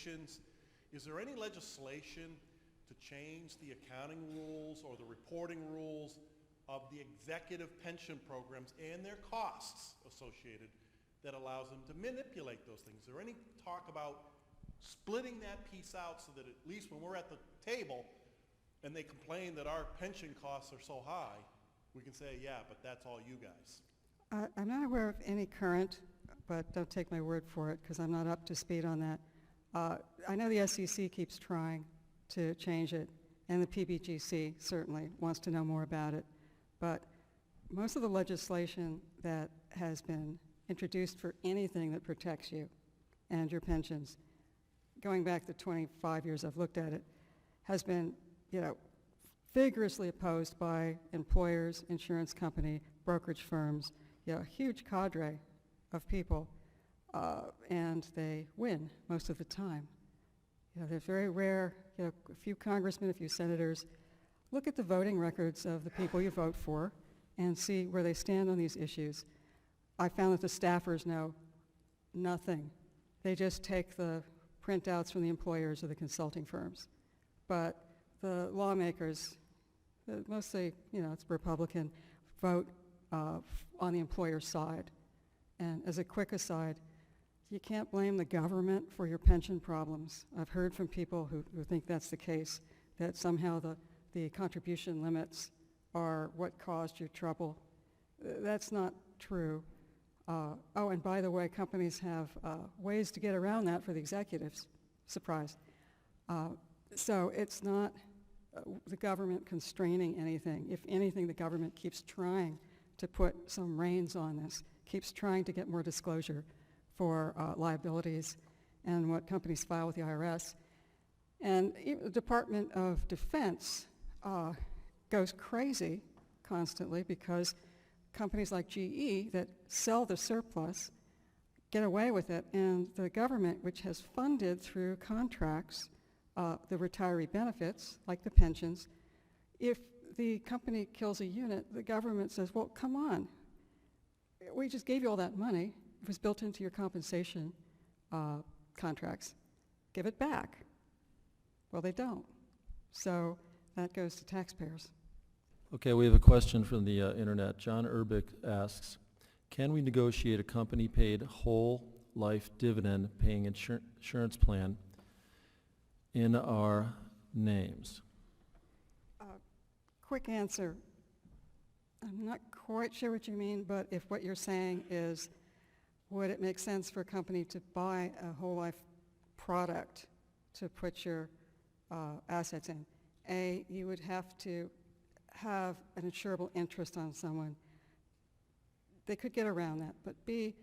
positions. Is there any legislation to change the accounting rules or the reporting rules of the executive pension programs and their costs associated that allows them to manipulate those things? Is there any talk about splitting that piece out so that at least when we're at the table and they complain that our pension costs are so high, we can say, yeah, but that's all you guys? I'm not aware of any current, but don't take my word for it because I'm not up to speed on that. I know the SEC keeps trying to change it, and the PBGC certainly wants to know more about it. But most of the legislation that has been introduced for anything that protects you and your pensions, going back the 25 years I've looked at it, has been, vigorously opposed by employers, insurance company, brokerage firms, a huge cadre of people, and they win most of the time. They're very rare, a few congressmen, a few senators. Look at the voting records of the people you vote for and see where they stand on these issues. I found that the staffers know nothing. They just take the printouts from the employers or the consulting firms. But the lawmakers, mostly, it's Republican, vote on the employer's side. And as a quick aside, you can't blame the government for your pension problems. I've heard from people who think that's the case, that somehow the contribution limits are what caused your trouble. That's not true. Oh, and by the way, companies have ways to get around that for the executives. Surprise. So it's not the government constraining anything. If anything, the government keeps trying to put some reins on this, keeps trying to get more disclosure for liabilities and what companies file with the IRS. And the Department of Defense goes crazy constantly because companies like GE that sell the surplus get away with it, and the government, which has funded through contracts the retiree benefits, like the pensions, if the company kills a unit, the government says, well, come on, we just gave you all that money. It was built into your compensation contracts. Give it back. Well, they don't. So that goes to taxpayers. Okay, we have a question from the internet. John Urbick asks, can we negotiate a company-paid whole life dividend paying insurance plan in our names? Quick answer. I'm not quite sure what you mean, but if what you're saying is, would it make sense for a company to buy a whole life product to put your assets in? A, you would have to have an insurable interest on someone. They could get around that. But B,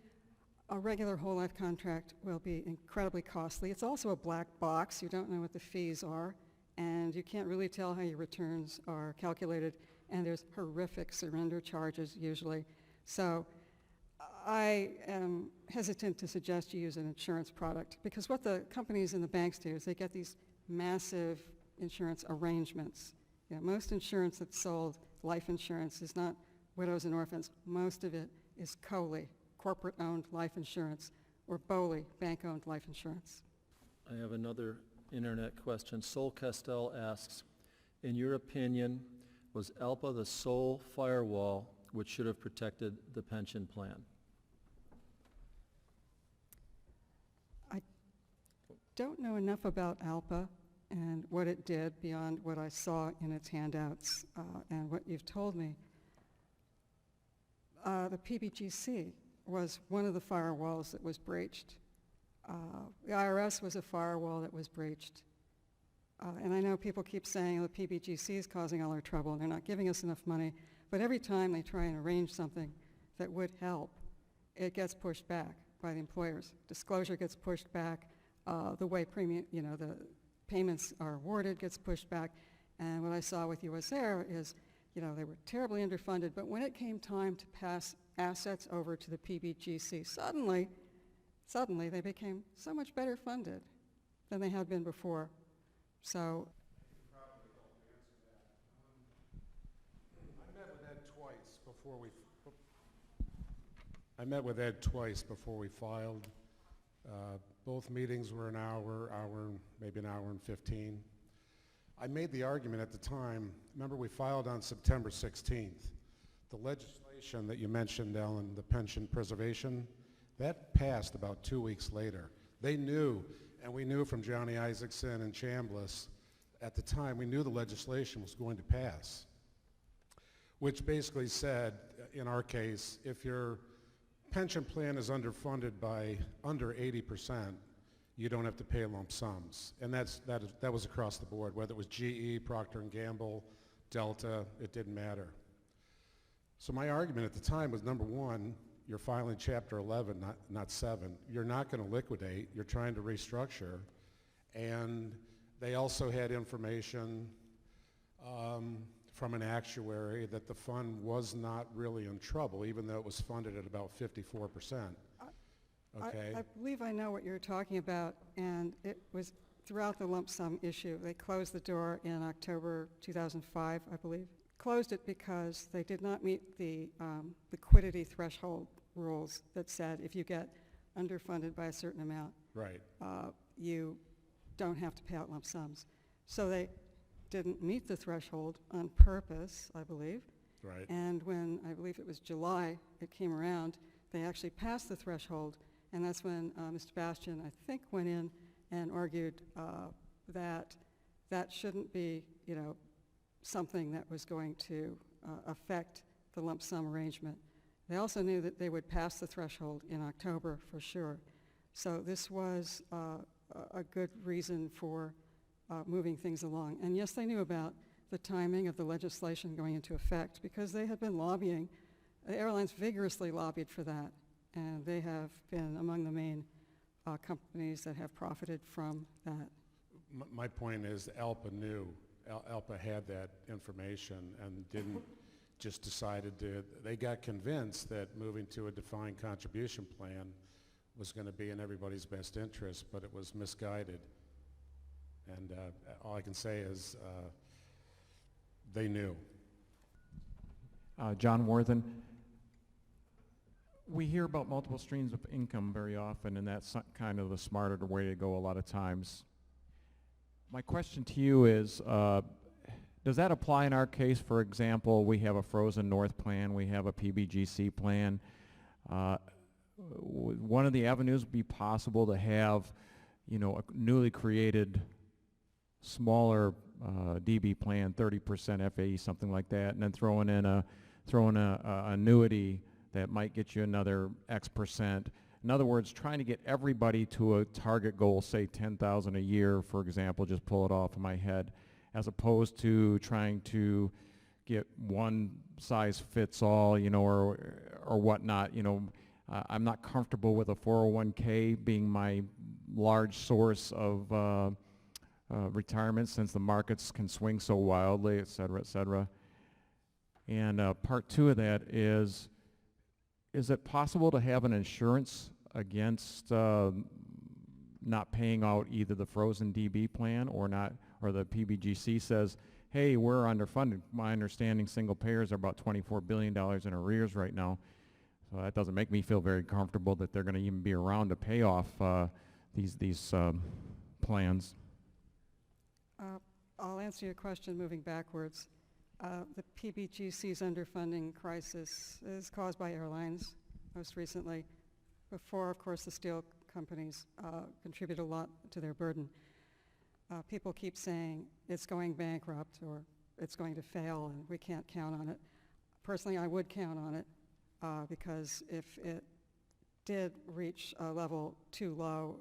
a regular whole life contract will be incredibly costly. It's also a black box. You don't know what the fees are, and you can't really tell how your returns are calculated, and there's horrific surrender charges usually. So I am hesitant to suggest you use an insurance product, because what the companies and the banks do is they get these massive insurance arrangements. Most insurance that's sold, life insurance, is not widows and orphans. Most of it is COLI, corporate-owned life insurance, or BOLI, bank-owned life insurance. I have another internet question. Sol Castell asks, in your opinion, was ALPA the sole firewall which should have protected the pension plan? I don't know enough about ALPA and what it did beyond what I saw in its handouts and what you've told me. The PBGC was one of the firewalls that was breached. The IRS was a firewall that was breached. And I know people keep saying the PBGC is causing all our trouble and they're not giving us enough money, but every time they try and arrange something that would help, it gets pushed back by the employers. Disclosure gets pushed back. The way the payments are awarded gets pushed back. And what I saw with US Air is, they were terribly underfunded, but when it came time to pass assets over to the PBGC, suddenly they became so much better funded than they had been before. So I met with Ed twice before we filed. Both meetings were an hour, maybe an hour and 15. I made the argument at the time, remember we filed on September 16th. The legislation that you mentioned, Ellen, the pension preservation, that passed about 2 weeks later. They knew, and we knew from Johnny Isaacson and Chambliss at the time, we knew the legislation was going to pass, which basically said, in our case, if your pension plan is underfunded by under 80%, you don't have to pay lump sums. And that was across the board, whether it was GE, Procter & Gamble, Delta, it didn't matter. So my argument at the time was, number one, you're filing Chapter 11, not 7. You're not going to liquidate. You're trying to restructure. And they also had information from an actuary that the fund was not really in trouble, even though it was funded at about 54%. Okay? I believe I know what you're talking about, and it was throughout the lump sum issue. They closed the door in October 2005, I believe. Closed it because they did not meet the liquidity threshold rules that said if you get underfunded by a certain amount, Right. You don't have to pay out lump sums. So they didn't meet the threshold on purpose, I believe. Right. And when, I believe it was July, it came around, they actually passed the threshold, and that's when Mr. Bastian, I think, went in and argued that that shouldn't be, something that was going to affect the lump sum arrangement. They also knew that they would pass the threshold in October for sure. So this was a good reason for moving things along. And yes, they knew about the timing of the legislation going into effect because they had been lobbying. The airlines vigorously lobbied for that, and they have been among the main companies that have profited from that. My point is ALPA knew. ALPA had that information and didn't just decided to, they got convinced that moving to a defined contribution plan was going to be in everybody's best interest, but it was misguided. And all I can say is they knew. John Worthen. We hear about multiple streams of income very often, and that's kind of the smarter way to go a lot of times. My question to you is, does that apply in our case? For example, we have a Frozen North plan, we have a PBGC plan. One of the avenues would be possible to have, a newly created smaller DB plan, 30% FAE, something like that, and then throw in a annuity that might get you another X%. In other words, trying to get everybody to a target goal, say $10,000 a year, for example, just pull it off of my head, as opposed to trying to get one size fits all, or whatnot. I'm not comfortable with a 401k being my large source of retirement, since the markets can swing so wildly, et cetera, et cetera. And part two of that is it possible to have an insurance against not paying out either the frozen DB plan or the PBGC says, hey, we're underfunded. My understanding, single payers are about $24 billion in arrears right now. So that doesn't make me feel very comfortable that they're going to even be around to pay off these plans. I'll answer your question moving backwards. The PBGC's underfunding crisis is caused by airlines, most recently. Before, of course, the steel companies contribute a lot to their burden. People keep saying it's going bankrupt or it's going to fail and we can't count on it. Personally, I would count on it because if it did reach a level too low,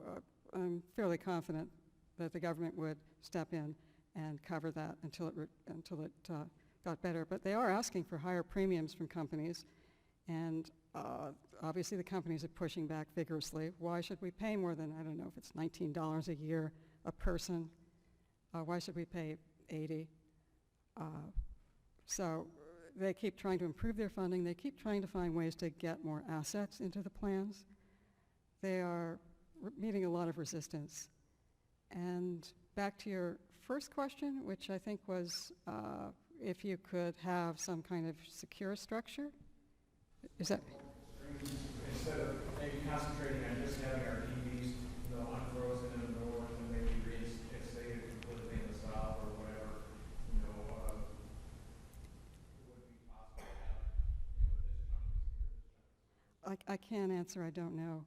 I'm fairly confident that the government would step in and cover that until it got better. But they are asking for higher premiums from companies, and obviously the companies are pushing back vigorously. Why should we pay more than, I don't know if it's $19 a year a person? Why should we pay $80? So they keep trying to improve their funding. They keep trying to find ways to get more assets into the plans. They are meeting a lot of resistance. And back to your first question, which I think was if you could have some kind of secure structure. Is that? Instead of maybe concentrating on just having our DBs, I can't answer, I don't know.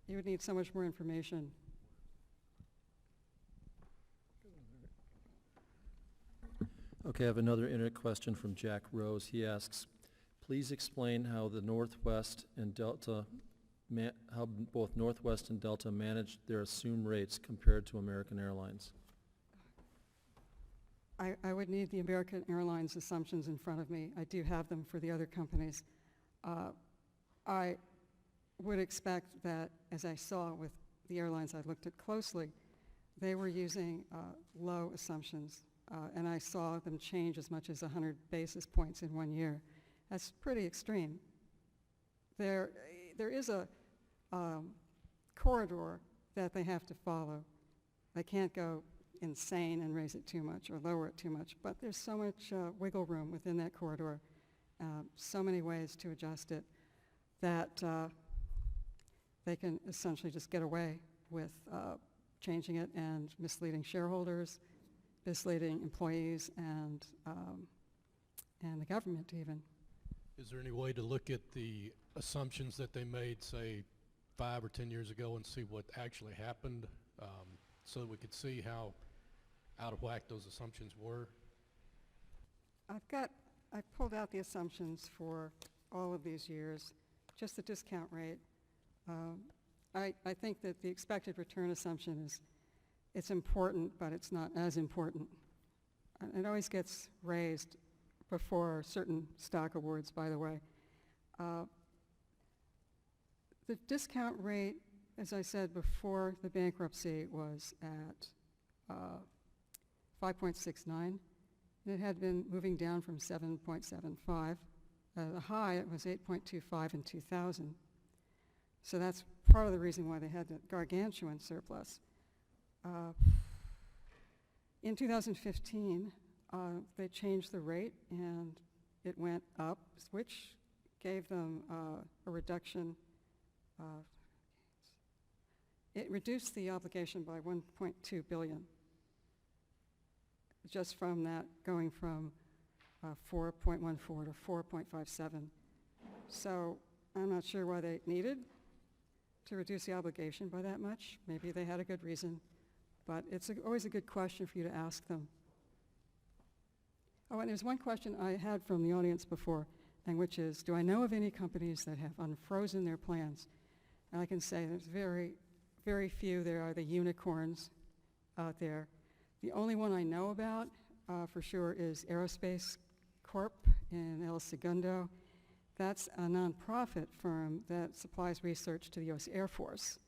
You would need so much more information. Okay, I have another internet question from Jack Rose. He asks, please explain how the Northwest and Delta, how both Northwest and Delta manage their assumed rates compared to American Airlines. I would need the American Airlines assumptions in front of me. I do have them for the other companies. I would expect that, as I saw with the airlines I looked at closely, they were using low assumptions, and I saw them change as much as 100 basis points in 1 year. That's pretty extreme. There is a corridor that they have to follow. They can't go insane and raise it too much or lower it too much, but there's so much wiggle room within that corridor, so many ways to adjust it, that they can essentially just get away with changing it and misleading shareholders, misleading employees, and the government even. Is there any way to look at the assumptions that they made, say, 5 or 10 years ago and see what actually happened, so that we could see how out of whack those assumptions were? I pulled out the assumptions for all of these years, just the discount rate. I think that the expected return assumption it's important, but it's not as important. And it always gets raised before certain stock awards, by the way. The discount rate, as I said before the bankruptcy, was at 5.69, and it had been moving down from 7.75. At the high, it was 8.25 in 2000. So that's part of the reason why they had the gargantuan surplus. In 2015, they changed the rate, and it went up, which gave them a reduction. It reduced the obligation by $1.2 billion, just from that going from 4.14 to 4.57. So I'm not sure why they needed to reduce the obligation by that much. Maybe they had a good reason, but it's always a good question for you to ask them. Oh, and there's one question I had from the audience before, and which is, do I know of any companies that have unfrozen their plans? And I can say there's very, very few. There are the unicorns out there. The only one I know about for sure is Aerospace Corp in El Segundo. That's a nonprofit firm that supplies research to the U.S. Air Force.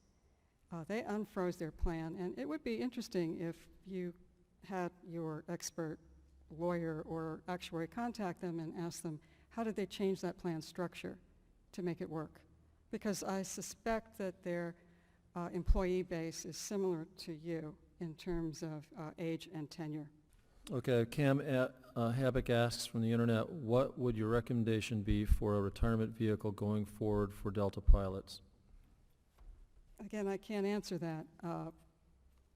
They unfroze their plan, and it would be interesting if you had your expert lawyer or actuary contact them and ask them, how did they change that plan structure to make it work? Because I suspect that their employee base is similar to you in terms of age and tenure. Okay, Cam Habak asks from the internet, what would your recommendation be for a retirement vehicle going forward for Delta pilots? Again, I can't answer that.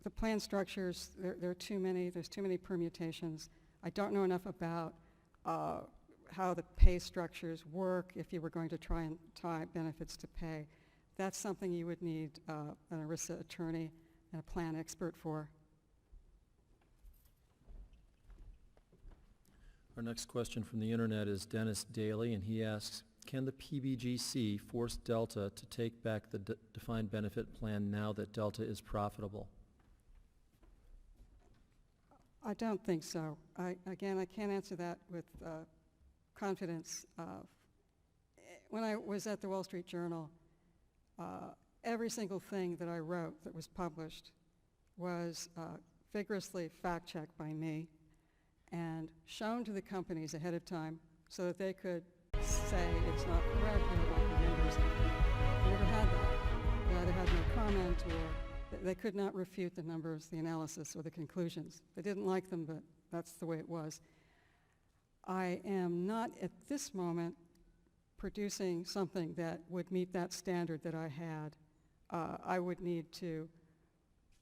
The plan structures, there are too many. There's too many permutations. I don't know enough about how the pay structures work if you were going to try and tie benefits to pay. That's something you would need an ERISA attorney and a plan expert for. Our next question from the internet is Dennis Daly, and he asks, can the PBGC force Delta to take back the defined benefit plan now that Delta is profitable? I don't think so. Again, I can't answer that with confidence. When I was at the Wall Street Journal, every single thing that I wrote that was published was vigorously fact-checked by me and shown to the companies ahead of time so that they could say it's not correct, they don't like the numbers. I never had that. They either had no comment or they could not refute the numbers, the analysis, or the conclusions. They didn't like them, but that's the way it was. I am not at this moment producing something that would meet that standard that I had. I would need to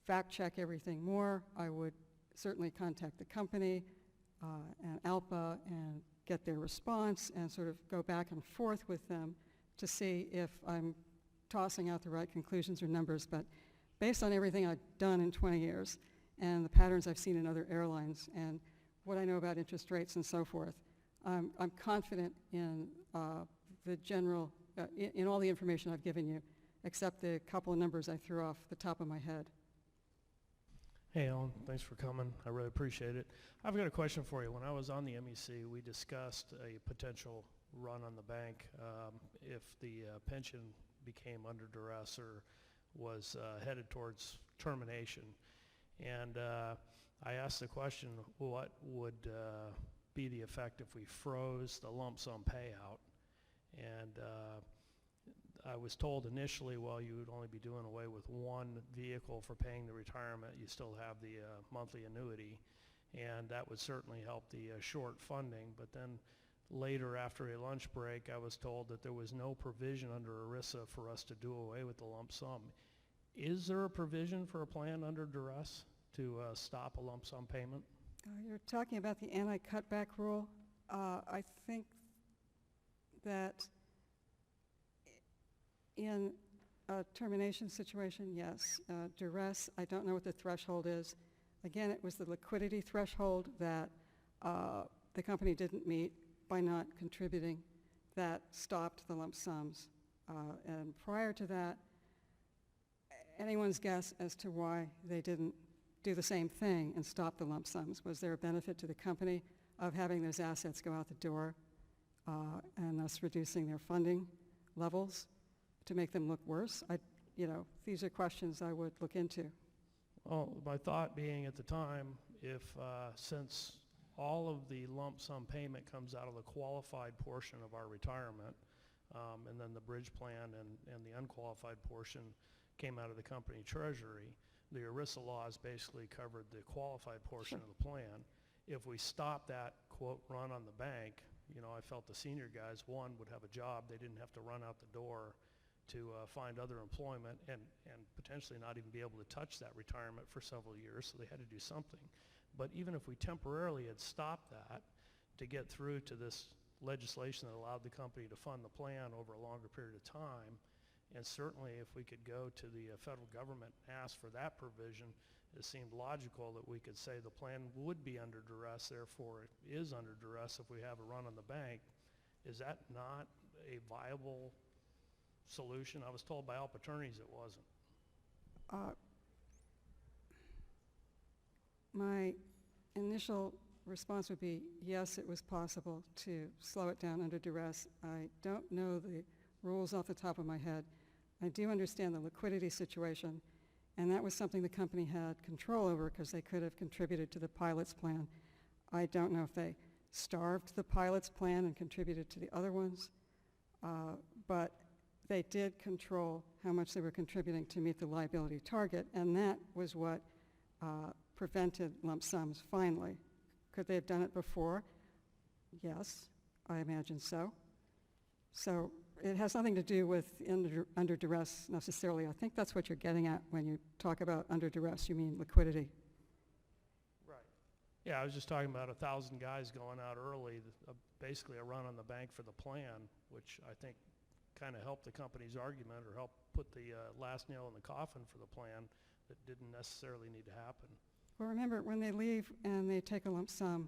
fact-check everything more. I would certainly contact the company and ALPA and get their response and sort of go back and forth with them to see if I'm tossing out the right conclusions or numbers. But based on everything I've done in 20 years and the patterns I've seen in other airlines and what I know about interest rates and so forth, I'm confident in the general, in all the information I've given you, except the couple of numbers I threw off the top of my head. Hey, Ellen, thanks for coming. I really appreciate it. I've got a question for you. When I was on the MEC, we discussed a potential run on the bank if the pension became under duress or was headed towards termination. And I asked the question, what would be the effect if we froze the lump sum payout? And I was told initially, well, you would only be doing away with one vehicle for paying the retirement. You still have the monthly annuity, and that would certainly help the short funding. But then later, after a lunch break, I was told that there was no provision under ERISA for us to do away with the lump sum. Is there a provision for a plan under duress to stop a lump sum payment? You're talking about the anti-cutback rule. I think that in a termination situation, yes. Duress, I don't know what the threshold is. Again, it was the liquidity threshold that the company didn't meet by not contributing that stopped the lump sums. And prior to that, anyone's guess as to why they didn't do the same thing and stop the lump sums. Was there a benefit to the company of having those assets go out the door and thus reducing their funding levels to make them look worse? These are questions I would look into. Well, my thought being at the time, if since all of the lump sum payment comes out of the qualified portion of our retirement, and then the bridge plan and the unqualified portion came out of the company treasury, the ERISA laws basically covered the qualified portion of the plan. If we stop that, quote, run on the bank, I felt the senior guys, one, would have a job. They didn't have to run out the door to find other employment and potentially not even be able to touch that retirement for several years, so they had to do something. But even if we temporarily had stopped that to get through to this legislation that allowed the company to fund the plan over a longer period of time, and certainly if we could go to the federal government and ask for that provision, it seemed logical that we could say the plan would be under duress, therefore it is under duress if we have a run on the bank. Is that not a viable solution? I was told by all attorneys it wasn't. My initial response would be, yes, it was possible to slow it down under duress. I don't know the rules off the top of my head. I do understand the liquidity situation, and that was something the company had control over because they could have contributed to the pilot's plan. I don't know if they starved the pilot's plan and contributed to the other ones, but they did control how much they were contributing to meet the liability target, and that was what prevented lump sums finally. Could they have done it before? Yes, I imagine so. So it has nothing to do with under duress necessarily. I think that's what you're getting at when you talk about under duress. You mean liquidity. Right. Yeah, I was just talking about 1,000 guys going out early, basically a run on the bank for the plan, which I think kind of helped the company's argument or helped put the last nail in the coffin for the plan that didn't necessarily need to happen. Well, remember, when they leave and they take a lump sum,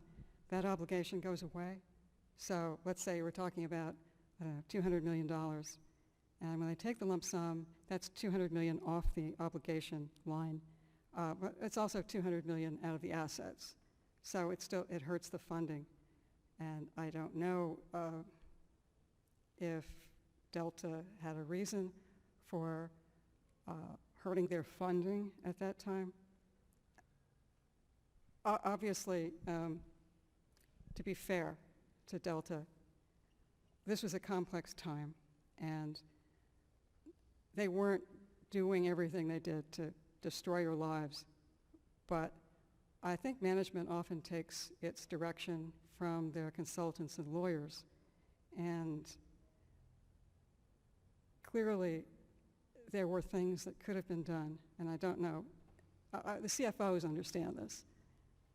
that obligation goes away. So let's say we're talking about $200 million. And when they take the lump sum, that's $200 million off the obligation line. But it's also $200 million out of the assets. So it hurts the funding. And I don't know if Delta had a reason for hurting their funding at that time. Obviously, to be fair to Delta, this was a complex time, and they weren't doing everything they did to destroy your lives. But I think management often takes its direction from their consultants and lawyers, and clearly there were things that could have been done, and I don't know. The CFOs understand this,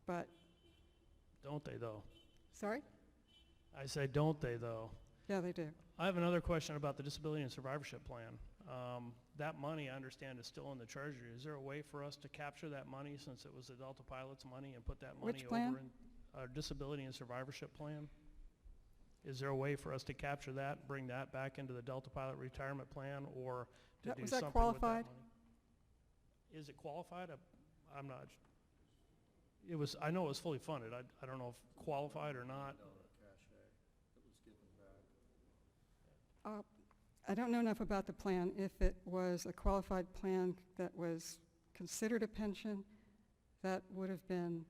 but... Don't they, though? Sorry? I say, don't they, though? Yeah, they do. I have another question about the disability and survivorship plan. That money, I understand, is still in the treasury. Is there a way for us to capture that money, since it was the Delta Pilot's money, and put that money Which plan? over in our disability and survivorship plan? Is there a way for us to capture that, bring that back into the Delta Pilot retirement plan, or to do Was that something qualified? with that money? Is it qualified? I'm not. It was. I know it was fully funded. I don't know if qualified or not. I don't know enough about the plan. If it was a qualified plan that was considered a pension, that would have been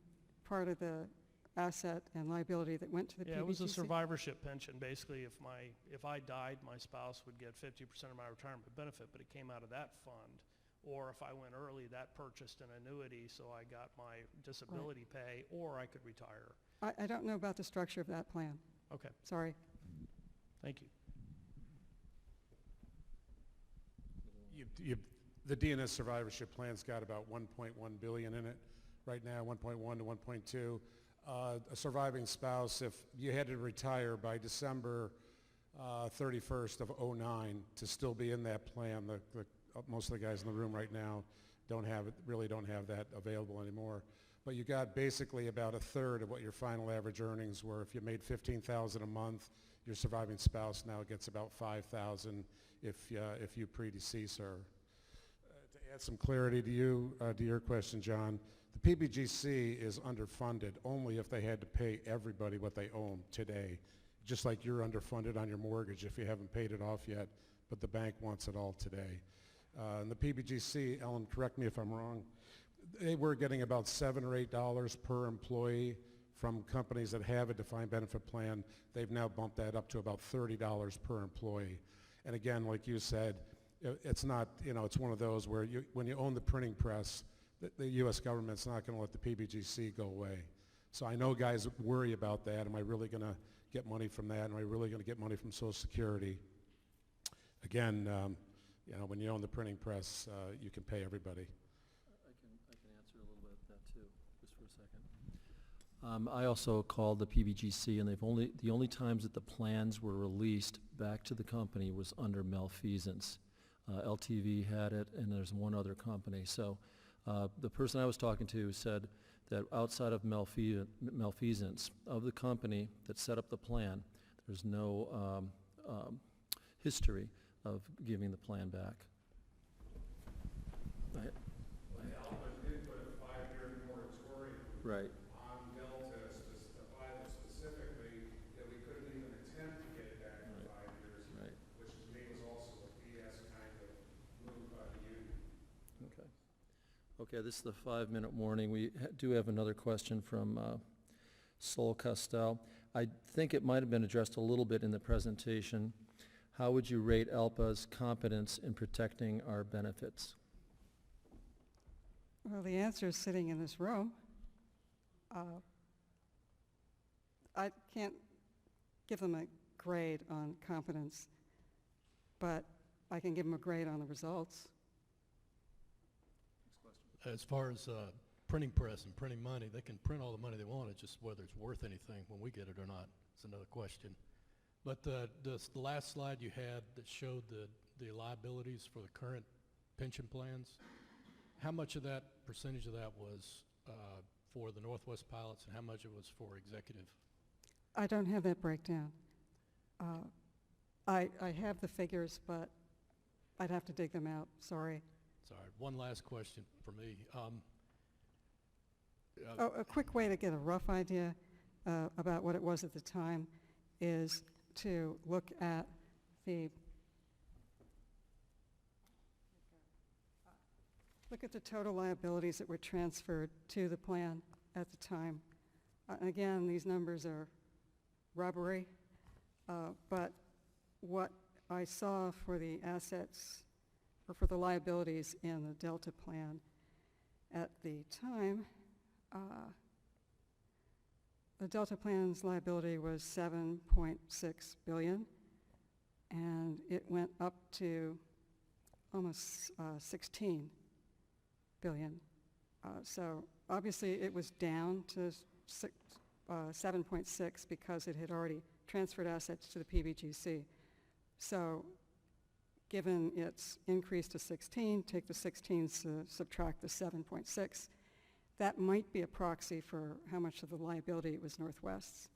part of the asset and liability that went to the PBGC? Yeah, it was a survivorship pension. Basically, if I died, my spouse would get 50% of my retirement benefit, but it came out of that fund. Or if I went early, that purchased an annuity, so I got my disability pay, or I could retire. I don't know about the structure of that plan. Okay, Sorry. thank you. The DNS survivorship plan's got about 1.1 billion in it right now, 1.1 to 1.2. A surviving spouse, if you had to retire by December 31st of '09 to still be in that plan, most of the guys in the room right now really don't have that available anymore. But you got basically about a third of what your final average earnings were. If you made $15,000 a month, your surviving spouse now gets about $5,000 if you predecease her. To add some clarity to your question, John, the PBGC is underfunded only if they had to pay everybody what they own today, just like you're underfunded on your mortgage if you haven't paid it off yet, but the bank wants it all today. And the PBGC, Ellen, correct me if I'm wrong, they were getting about $7 or $8 per employee from companies that have a defined benefit plan. They've now bumped that up to about $30 per employee. And again, like you said, it's not, it's one of those where when you own the printing press, the U.S. government's not going to let the PBGC go away. So I know guys worry about that. Am I really going to get money from that? Am I really going to get money from Social Security? Again, when you own the printing press, you can pay everybody. I can answer a little bit of that too, just for a second. I also called the PBGC, and the only times that the plans were released back to the company was under malfeasance. LTV had it, and there's one other company. So the person I was talking to said that outside of malfeasance of the company that set up the plan, there's no history of giving the plan back. Right. Right. On Delta, Pilot specifically, that we couldn't even attempt to get it back in 5 years, Right. which to me was also a BS kind of move by the union. Okay. Okay, this is the 5-minute warning. We do have another question from Sol Costel. I think it might have been addressed a little bit in the presentation. How would you rate ALPA's competence in protecting our benefits? Well, the answer is sitting in this room. I can't give them a grade on competence, but I can give them a grade on the results. As far as printing press and printing money, they can print all the money they want. It's just whether it's worth anything when we get it or not. It's another question. But the last slide you had that showed the liabilities for the current pension plans, how much of that percentage of that was for the Northwest pilots, and how much it was for executive? I don't have that breakdown. I have the figures, but I'd have to dig them out. Sorry. Sorry. One last question for me. A quick way to get a rough idea about what it was at the time is to look at the total liabilities that were transferred to the plan at the time. Again, these numbers are rubbery, but what I saw for the assets or for the liabilities in the Delta plan at the time, the Delta plan's liability was $7.6 billion, and it went up to almost $16 billion. So obviously it was down to 7.6 because it had already transferred assets to the PBGC. So given its increase to 16, take the 16, subtract the 7.6, that might be a proxy for how much of the liability was Northwest's.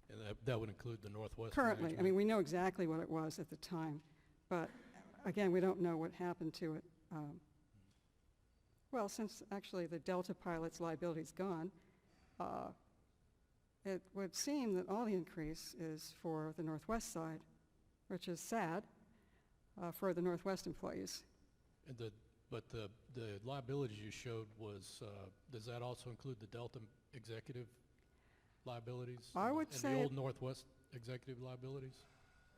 And that would include the Northwest Currently, I management? mean, we know exactly what it was at the time, but again, we don't know what happened to it. Well, since actually the Delta pilot's liability is gone, it would seem that all the increase is for the Northwest side, which is sad for the Northwest employees. And but the liabilities you showed was, does that also include the Delta executive liabilities? I would say And the old it- Northwest executive liabilities?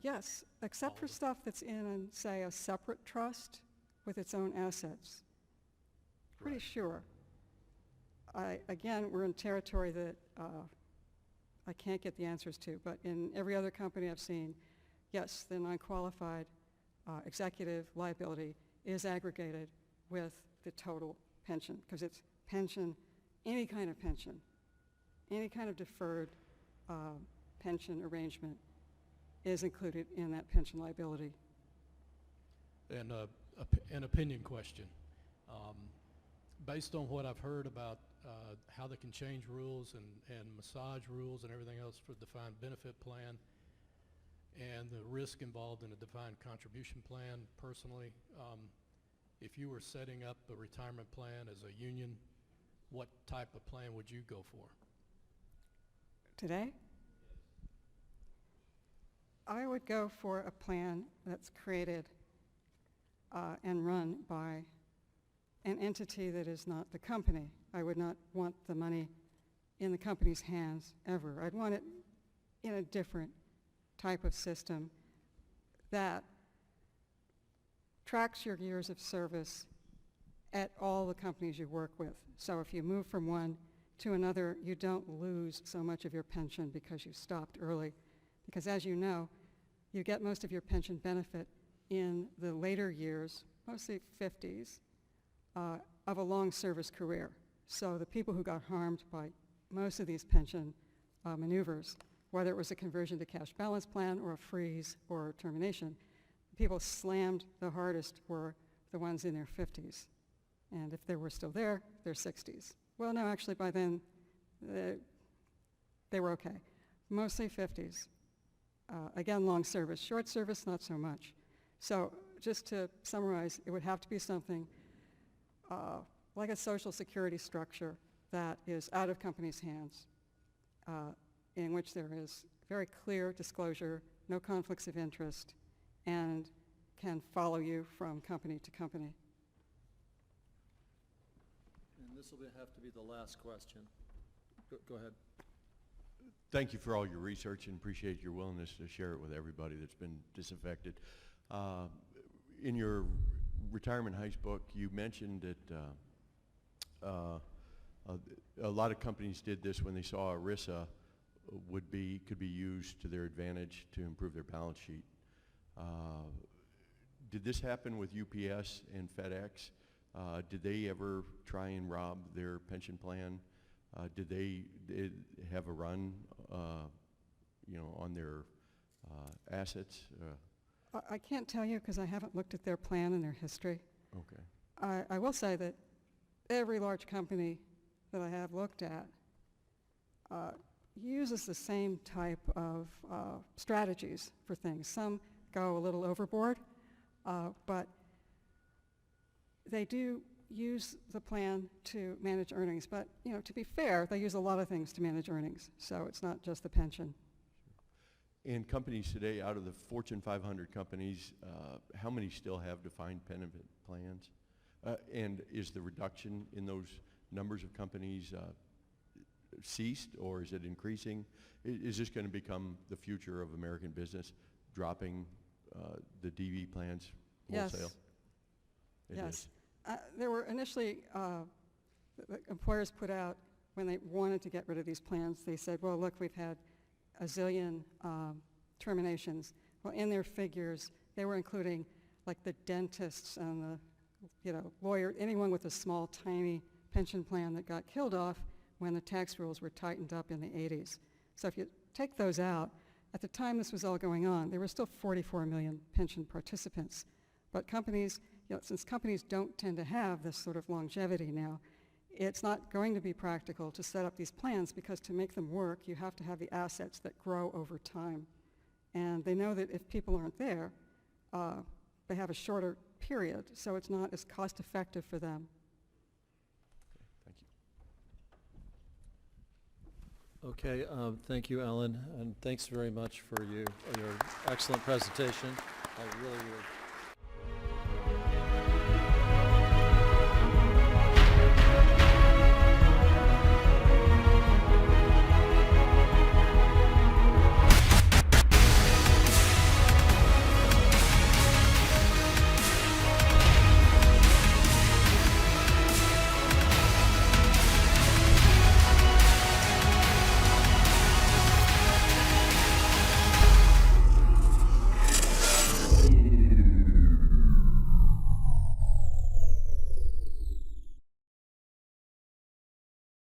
Yes, except All for of it. stuff that's in, say, a separate trust with its own assets. Pretty Right. sure. Again, we're in territory that I can't get the answers to, but in every other company I've seen, yes, the non-qualified executive liability is aggregated with the total pension, because it's pension, any kind of pension, any kind of deferred pension arrangement is included in that pension liability. And an opinion question. Based on what I've heard about how they can change rules and massage rules and everything else for defined benefit plan, and the risk involved in a defined contribution plan, personally, if you were setting up a retirement plan as a union, what type of plan would you go for? Today, I would go for a plan that's created and run by an entity that is not the company. I would not want the money in the company's hands ever. I'd want it in a different type of system that tracks your years of service at all the companies you work with. So if you move from one to another, you don't lose so much of your pension because you stopped early. Because as you know, you get most of your pension benefit in the later years, mostly 50s, of a long service career. So the people who got harmed by most of these pension maneuvers, whether it was a conversion to cash balance plan or a freeze or a termination, people slammed the hardest were the ones in their 50s. And if they were still there, their 60s. Well, no, actually by then, they were okay. Mostly 50s. Again, long service. Short service, not so much. So just to summarize, it would have to be something like a Social Security structure that is out of companies' hands, in which there is very clear disclosure, no conflicts of interest, and can follow you from company to company. And this will have to be the last question. Go ahead. Thank you for all your research and appreciate your willingness to share it with everybody that's been disaffected. In your retirement heist book, you mentioned that a lot of companies did this when they saw ERISA could be used to their advantage to improve their balance sheet. Did this happen with UPS and FedEx? Did they ever try and rob their pension plan? Did they have a run, on their assets? I can't tell you because I haven't looked at their plan and their history. Okay. I will say that every large company that I have looked at uses the same type of strategies for things. Some go a little overboard, but they do use the plan to manage earnings. But, to be fair, they use a lot of things to manage earnings, so it's not just the pension. And companies today, out of the Fortune 500 companies, how many still have defined benefit plans? And is the reduction in those numbers of companies ceased, or is it increasing? Is this going to become the future of American business, dropping the DB plans wholesale? Yes. It Yes. is. There were initially, the employers put out, when they wanted to get rid of these plans, they said, well, look, we've had a zillion terminations. Well, in their figures, they were including like the dentists and the lawyer, anyone with a small, tiny pension plan that got killed off when the tax rules were tightened up in the 80s. So if you take those out, at the time this was all going on, there were still 44 million pension participants. But companies, since companies don't tend to have this sort of longevity now, it's not going to be practical to set up these plans, because to make them work, you have to have the assets that grow over time. And they know that if people aren't there, they have a shorter period, so it's not as cost effective for them. Thank you. Okay, thank you, Ellen, and thanks very much for your excellent presentation. I really